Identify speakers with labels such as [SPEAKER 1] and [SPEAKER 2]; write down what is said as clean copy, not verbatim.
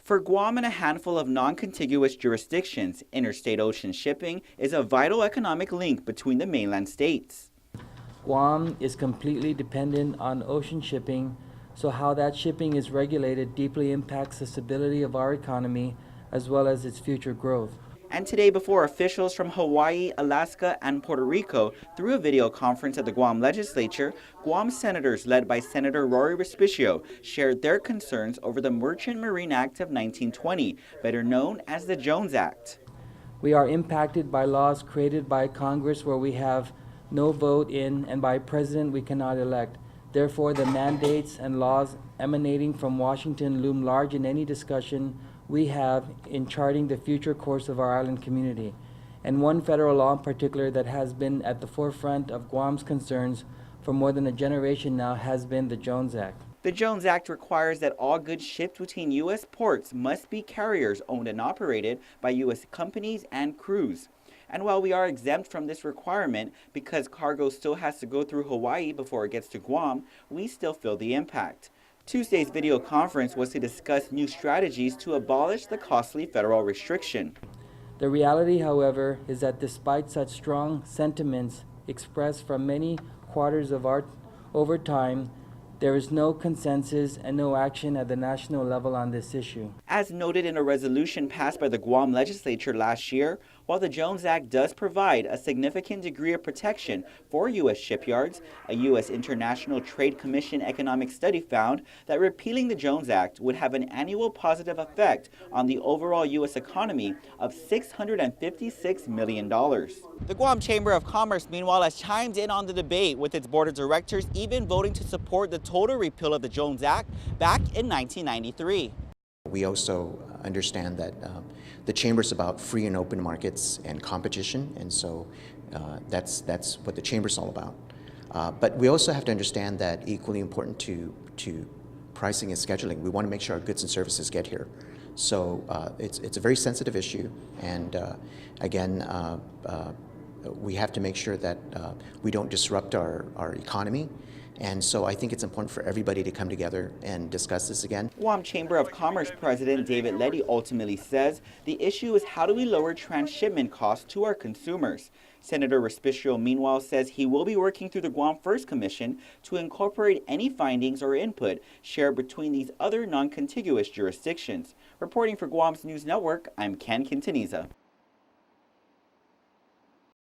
[SPEAKER 1] For Guam and a handful of non-contiguous jurisdictions, interstate ocean shipping is a vital economic link between the mainland states.
[SPEAKER 2] Guam is completely dependent on ocean shipping, so how that shipping is regulated deeply impacts the stability of our economy as well as its future growth.
[SPEAKER 1] And today, before officials from Hawaii, Alaska, and Puerto Rico, through a video conference at the Guam legislature, Guam senators led by Senator Rory Respicio shared their concerns over the Merchant Marine Act of 1920, better known as the Jones Act.
[SPEAKER 2] We are impacted by laws created by Congress where we have no vote in, and by a president we cannot elect. Therefore, the mandates and laws emanating from Washington loom large in any discussion we have in charting the future course of our island community. And one federal law in particular that has been at the forefront of Guam's concerns for more than a generation now has been the Jones Act.
[SPEAKER 1] The Jones Act requires that all goods shipped between U.S. ports must be carriers owned and operated by U.S. companies and crews. And while we are exempt from this requirement because cargo still has to go through Hawaii before it gets to Guam, we still feel the impact. Tuesday's video conference was to discuss new strategies to abolish the costly federal restriction.
[SPEAKER 2] The reality, however, is that despite such strong sentiments expressed from many quarters of over time, there is no consensus and no action at the national level on this issue.
[SPEAKER 1] As noted in a resolution passed by the Guam legislature last year, while the Jones Act does provide a significant degree of protection for U.S. shipyards, a U.S. International Trade Commission economic study found that repealing the Jones Act would have an annual positive effect on the overall U.S. economy of $656 million. The Guam Chamber of Commerce, meanwhile, has chimed in on the debate, with its board of directors even voting to support the total repeal of the Jones Act back in 1993.
[SPEAKER 3] We also understand that the Chamber is about free and open markets and competition, and so that's what the Chamber is all about. But we also have to understand that equally important to pricing and scheduling, we want to make sure our goods and services get here. So it's a very sensitive issue, and again, we have to make sure that we don't disrupt our economy. And so I think it's important for everybody to come together and discuss this again.
[SPEAKER 1] Guam Chamber of Commerce President David Leddy ultimately says the issue is how do we lower transshipment costs to our consumers. Senator Respicio, meanwhile, says he will be working through the Guam First Commission to incorporate any findings or input shared between these other non-contiguous jurisdictions. Reporting for Guam's News Network, I'm Ken Quintaniza.